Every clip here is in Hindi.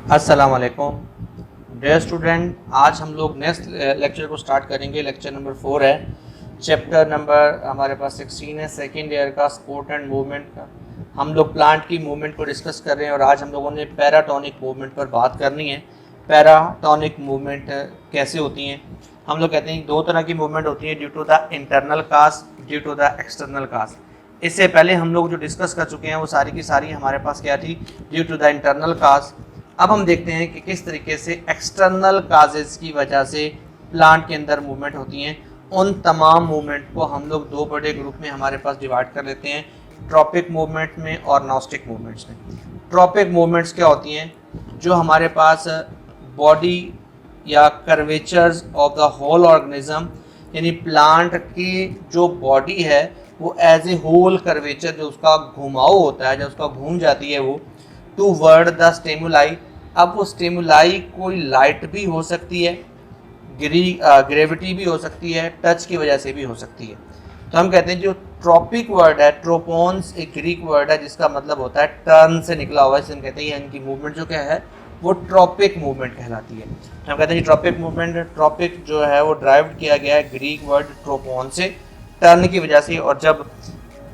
अस्सलाम वालेकुम डियर स्टूडेंट, आज हम लोग नेक्स्ट लेक्चर को स्टार्ट करेंगे। लेक्चर नंबर 4 है, चैप्टर नंबर हमारे पास 16 है, सेकेंड ईयर का स्पोर्ट एंड मूवमेंट का। हम लोग प्लांट की मूवमेंट को डिस्कस कर रहे हैं और आज हम लोगों ने पैराटोनिक मूवमेंट पर बात करनी है। पैराटोनिक मूवमेंट कैसे होती हैं? हम लोग कहते हैं दो तरह की मूवमेंट होती है, due to the internal cause, due to the external cause. इससे पहले हम लोग जो डिस्कस कर चुके हैं वो सारी की सारी हमारे पास क्या थी, ड्यू टू द इंटरनल काज। अब हम देखते हैं कि किस तरीके से एक्सटर्नल काजेस की वजह से प्लांट के अंदर मूवमेंट होती हैं। उन तमाम मूवमेंट को हम लोग दो बड़े ग्रुप में हमारे पास डिवाइड कर लेते हैं, ट्रॉपिक मूवमेंट में और नॉस्टिक मूवमेंट्स में। ट्रॉपिक मूवमेंट्स क्या होती हैं? जो हमारे पास बॉडी या curvatures of the whole organism, यानी प्लांट की जो बॉडी है वो एज ए होल कर्वेचर, जो उसका घुमाव होता है, जब उसका घूम जाती है वो टूवर्ड द स्टिमुलाई। अब वो स्टिमुलाई कोई लाइट भी हो सकती है, ग्रेविटी भी हो सकती है, टच की वजह से भी हो सकती है। तो हम कहते हैं जो ट्रॉपिक वर्ड है, ट्रोपोन्स एक ग्रीक वर्ड है जिसका मतलब होता है टर्न से निकला हुआ है, इसे हम कहते हैं इनकी मूवमेंट जो क्या है वो ट्रॉपिक मूवमेंट कहलाती है। तो हम कहते हैं ट्रॉपिक मूवमेंट, ट्रॉपिक जो है वो ड्राइव किया गया है ग्रीक वर्ड ट्रोपोन से, टर्न की वजह से। और जब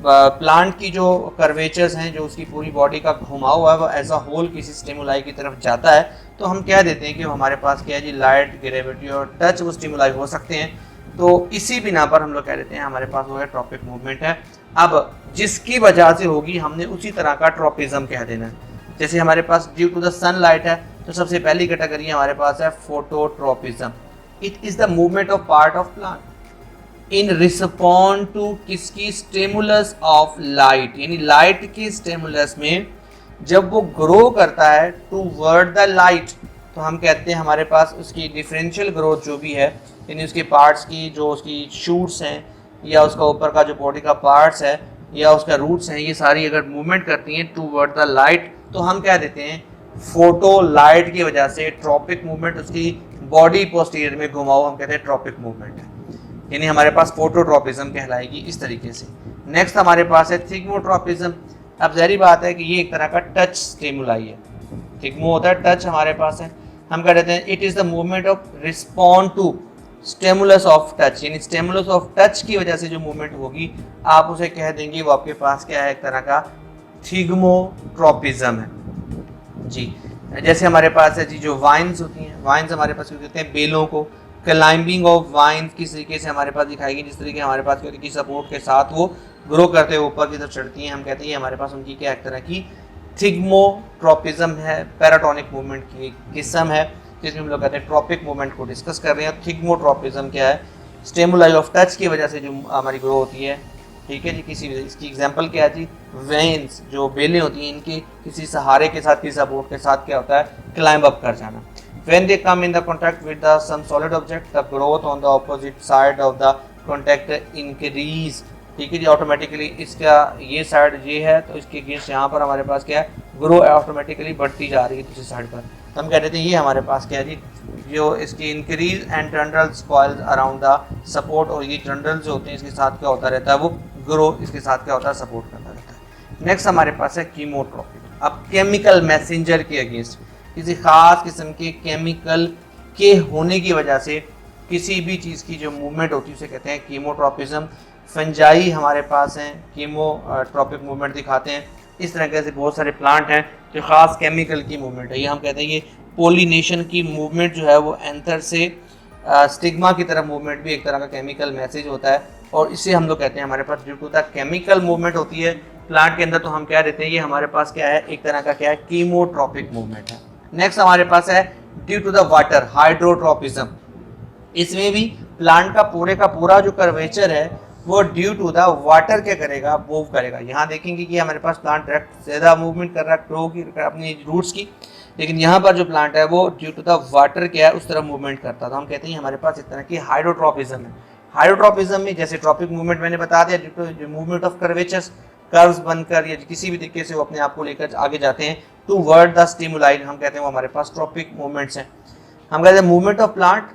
प्लांट की जो कर्वेचर्स हैं, जो उसकी पूरी बॉडी का घुमाव हुआ है वो एज अ होल किसी स्टिमुलाई की तरफ जाता है, तो हम कह देते हैं कि हमारे पास क्या है जी, लाइट, ग्रेविटी और टच वो स्टिमुलाई हो सकते हैं। तो इसी बिना पर हम लोग कह देते हैं हमारे पास वो है ट्रॉपिक मूवमेंट है। अब जिसकी वजह से होगी हमने उसी तरह का ट्रॉपिज्म कह देना है। जैसे हमारे पास ड्यू टू द सनलाइट है, तो सबसे पहली कैटेगरी हमारे पास है phototropism. It is the movement of part of plant in respond to किसकी, स्टिमुलस ऑफ लाइट, यानी लाइट की स्टिमुलस में जब वो ग्रो करता है टूवर्ड द लाइट, तो हम कहते हैं हमारे पास उसकी डिफरेंशियल ग्रोथ जो भी है, यानी उसके पार्ट्स की जो उसकी शूट्स हैं या उसका ऊपर का जो बॉडी का पार्ट्स है या उसका रूट्स हैं, ये सारी अगर मूवमेंट करती हैं टूवर्ड द लाइट, तो हम कह देते हैं फोटो लाइट की वजह से ट्रॉपिक मूवमेंट, उसकी बॉडी पोस्टीरियर में घुमाओ, हम कहते हैं ट्रॉपिक मूवमेंट है, यानी हमारे पास फोटोट्रोपिज्म कहलाएगी इस तरीके से। नेक्स्ट हमारे पास है थिग्मोट्रोपिज्म। अब जहरी बात है कि ये एक तरह का टच स्टिमुलाई है, थिग्मो होता है टच हमारे पास है, हम कह देते हैं it is the movement of respond to stimulus of touch, यानी स्टिमुलस ऑफ टच की वजह से जो मूवमेंट होगी आप उसे कह देंगे वो आपके पास क्या है, एक तरह का थिग्मोट्रोपिज्म है जी। जैसे हमारे पास है जी जो वाइन्स होती हैं, वाइन्स हमारे पास क्या कहते हैं, बेलों को। क्लाइंबिंग ऑफ वाइन किस तरीके से हमारे पास दिखाएगी, जिस तरीके हमारे पास की सपोर्ट के साथ वो ग्रो करते हुए ऊपर की तरफ चढ़ती हैं, हम कहते हैं हमारे पास उनकी क्या एक तरह की थिग्मोट्रोपिज्म है, पैराटोनिक मूवमेंट की किस्म है, जिसमें हम लोग कहते हैं ट्रॉपिक मूवमेंट को डिस्कस कर रहे हैं। थिग्मोट्रोपिज्म क्या है, स्टिमुलाई ऑफ टच की वजह से जो हमारी ग्रो होती है, ठीक है जी। किसी इसकी एग्जांपल क्या है जी, वेन्स जो बेलें होती हैं, इनके किसी सहारे के साथ, किसी सपोर्ट के साथ क्या होता है, क्लाइंब अप कर जाना। When they come in the contact with the some solid object, the growth on the opposite side of the contact increase, ठीक है जी। ऑटोमेटिकली इसका ये साइड ये है तो इसके अगेंस्ट यहाँ पर हमारे पास क्या है, ग्रो ऑटोमेटिकली बढ़ती जा रही है दूसरी साइड पर, तो हम कह देते हैं ये हमारे पास क्या है जी, जो इसकी increase and tendrils coils around the support, और ये टर्नल्स जो होते हैं इसके साथ क्या होता रहता है, वो ग्रो इसके साथ क्या होता है, सपोर्ट करता रहता है। नेक्स्ट हमारे पास है कीमोट्रोपिक। अब केमिकल मैसेंजर के अगेंस्ट, किसी खास किस्म के केमिकल के होने की वजह से किसी भी चीज़ की जो मूवमेंट होती है उसे कहते हैं कीमोट्रोपिज्म। फंजाई हमारे पास हैं, कीमोट्रोपिक मूवमेंट दिखाते हैं। इस तरह से बहुत सारे प्लांट हैं जो ख़ास केमिकल की मूवमेंट है, ये हम कहते हैं ये पोलिनेशन की मूवमेंट जो है वो एंथर से स्टिग्मा की तरफ मूवमेंट भी एक तरह का केमिकल मैसेज होता है, और इसे हम लोग कहते हैं हमारे पास due to the chemical movement होती है प्लांट के अंदर, तो हम क्या देते हैं ये हमारे पास क्या है, एक तरह का क्या है, कीमोट्रोपिक मूवमेंट है। नेक्स्ट हमारे पास है due to the water, hydrotropism. इसमें भी प्लांट का पूरा जो कर्वेचर है वो ड्यू टू द वाटर क्या करेगा, मूव करेगा। यहाँ देखेंगे कि हमारे पास प्लांट डायरेक्ट ज़्यादा मूवमेंट कर रहा है ग्रो की अपनी रूट्स की, लेकिन यहाँ पर जो प्लांट है वो ड्यू टू द वाटर क्या है उस तरह मूवमेंट करता है, तो हम कहते हैं हमारे पास इस तरह की हाइड्रोट्रोपिज्म है। हाइड्रोट्रोपिज्म में जैसे ट्रॉपिक मूवमेंट मैंने बता दिया, due to movement of curvatures, curves बनकर या किसी भी तरीके से वो अपने आप को लेकर आगे जाते हैं टूवर्ड द स्टिमुलाई, हम कहते हैं वो हमारे पास ट्रॉपिक मूवमेंट्स हैं। हम कहते हैं movement of plant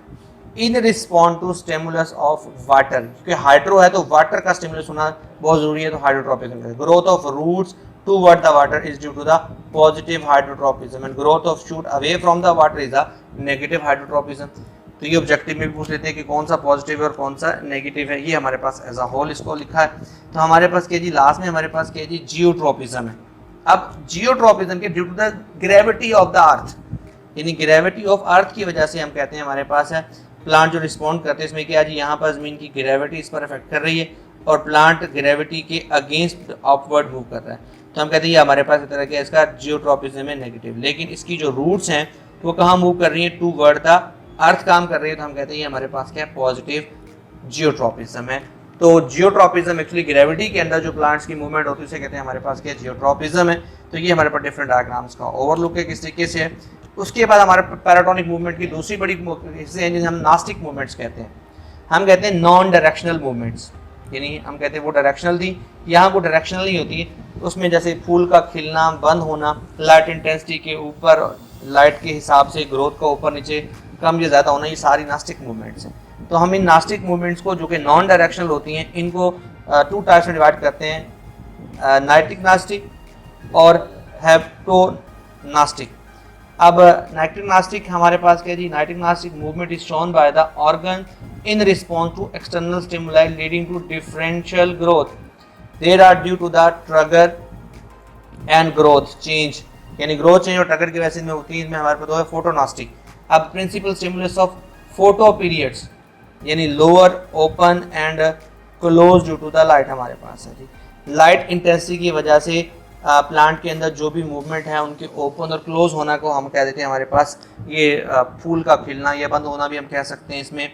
in response to stimulus of water, क्योंकि हाइड्रो है तो वाटर का स्टिमुलस होना बहुत जरूरी है, तो hydrotropism. Growth of roots toward the water is due to the positive hydrotropism and growth of shoot away from the water is the negative hydrotropism. तो ये ऑब्जेक्टिव में भी पूछ लेते हैं कि कौन सा पॉजिटिव है और कौन सा नेगेटिव है, ये हमारे पास एज अ होल इसको लिखा है। तो हमारे पास क्या जी लास्ट में हमारे पास क्या जी जियोट्रोपिज्म है। अब जियोट्रोपिज्म के due to the gravity of the earth, यानी ग्रेविटी ऑफ अर्थ की वजह से हम कहते हैं हमारे पास है प्लांट जो रिस्पॉन्ड करते हैं, इसमें क्या जी यहाँ पर जमीन की ग्रेविटी इस पर अफेक्ट कर रही है और प्लांट ग्रेविटी के अगेंस्ट अपवर्ड मूव कर रहा है, तो हम कहते हैं ये हमारे पास इस तरह का इसका जियोट्रोपिज्म है नेगेटिव। लेकिन इसकी जो रूट्स हैं वो कहाँ मूव कर रही है, टू वर्ड द अर्थ काम कर रही है, तो हम कहते हैं ये हमारे पास क्या है पॉजिटिव जियोट्रोपिज्म है। तो जियोट्रोपिज्म एक्चुअली ग्रेविटी के अंदर जो प्लांट्स की मूवमेंट होती है उसे कहते हैं हमारे पास क्या जियोट्रोपिज्म है। तो ये हमारे पास डिफरेंट डायग्राम्स का ओवरलुक है किस तरीके से है। उसके बाद हमारे पैराटोनिक मूवमेंट की दूसरी बड़ी हिस्से हैं जिन्हें हम नास्टिक मूवमेंट्स कहते हैं। हम कहते हैं नॉन डायरेक्शनल मूवमेंट्स, यानी हम कहते हैं वो डायरेक्शनल थी, यहाँ वो डायरेक्शनल नहीं होती है। उसमें जैसे फूल का खिलना बंद होना, लाइट इंटेंसिटी के ऊपर लाइट के हिसाब से ग्रोथ का ऊपर नीचे कम या ज़्यादा होना, ये सारी नास्टिक मूवमेंट्स हैं। तो हम इन नास्टिक मूवमेंट्स को जो कि नॉन डायरेक्शनल होती हैं इनको टू टाइप्स में डिवाइड करते हैं, नाइट्रिक नास्टिक और हेप्टोनास्टिक। अब नाइट्रिक नास्टिक हमारे पास क्या जी, nitric nastic movement is shown by the organ in response to external stimuli leading to differential growth, there are due to the trigger and growth change, यानी ग्रोथ चेंज और ट्रिगर की वजह से होती है। इनमें हमारे पास है फोटोनास्टिक। अब principal stimulus of photoperiods यानी lower open and close due to the light हमारे पास है जी। लाइट इंटेंसिटी की वजह से प्लांट के अंदर जो भी मूवमेंट है उनके ओपन और क्लोज होना को हम कह देते हैं हमारे पास ये फूल का खिलना या बंद होना भी हम कह सकते हैं। इसमें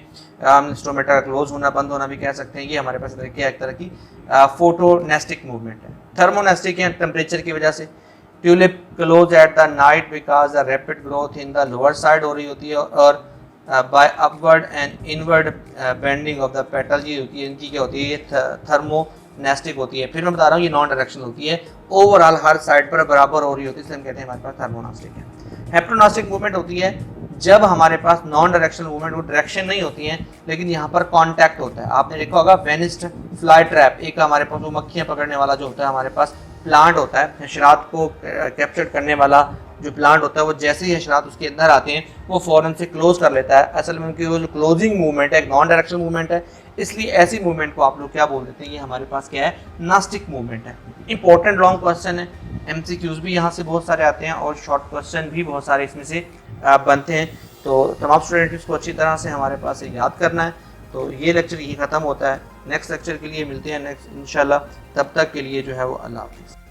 हम स्टोमेटा का क्लोज होना बंद होना भी कह सकते हैं। ये हमारे पास एक तरह की फोटोनेस्टिक मूवमेंट है। थर्मोनेस्टिक है टेम्परेचर की वजह से। Tulip close at the night because the rapid growth in the lower side हो रही होती है और by upward and inward bending of the petal ये होती है, इनकी क्या होती है, ये थर्मोनेस्टिक होती है। फिर मैं बता रहा हूँ ये नॉन डायरेक्शनल होती है, ओवरऑल हर साइड पर बराबर हो रही होती है, इसलिए हम कहते हैं हमारे पास थर्मोनास्टिक है। हेप्टोनास्टिक मूवमेंट होती है जब हमारे पास नॉन डायरेक्शनल मूवमेंट, वो डायरेक्शन नहीं होती है लेकिन यहाँ पर कांटेक्ट होता है। आपने देखा होगा वेनिस्ड फ्लाई ट्रैप, एक हमारे पास वो मक्खियाँ पकड़ने वाला जो होता है हमारे पास प्लांट होता है, हशरात को कैप्चर करने वाला जो प्लांट होता है, वो जैसे ही हशरात उसके अंदर आते हैं वो फौरन से क्लोज कर लेता है। असल में उनकी वो जो क्लोजिंग मूवमेंट है एक नॉन डायरेक्शनल मूवमेंट है, इसलिए ऐसी मूवमेंट को आप लोग क्या बोल देते हैं, ये हमारे पास क्या है, नास्टिक मूवमेंट है। इंपॉर्टेंट लॉन्ग क्वेश्चन है, MCQs भी यहाँ से बहुत सारे आते हैं और शॉर्ट क्वेश्चन भी बहुत सारे इसमें से बनते हैं। तो तमाम स्टूडेंट इसको अच्छी तरह से हमारे पास याद करना है। तो ये लेक्चर यही ख़त्म होता है। नेक्स्ट लेक्चर के लिए मिलते हैं नेक्स्ट इंशाल्लाह, तब तक के लिए जो है वो अल्लाह हाफ़िज़।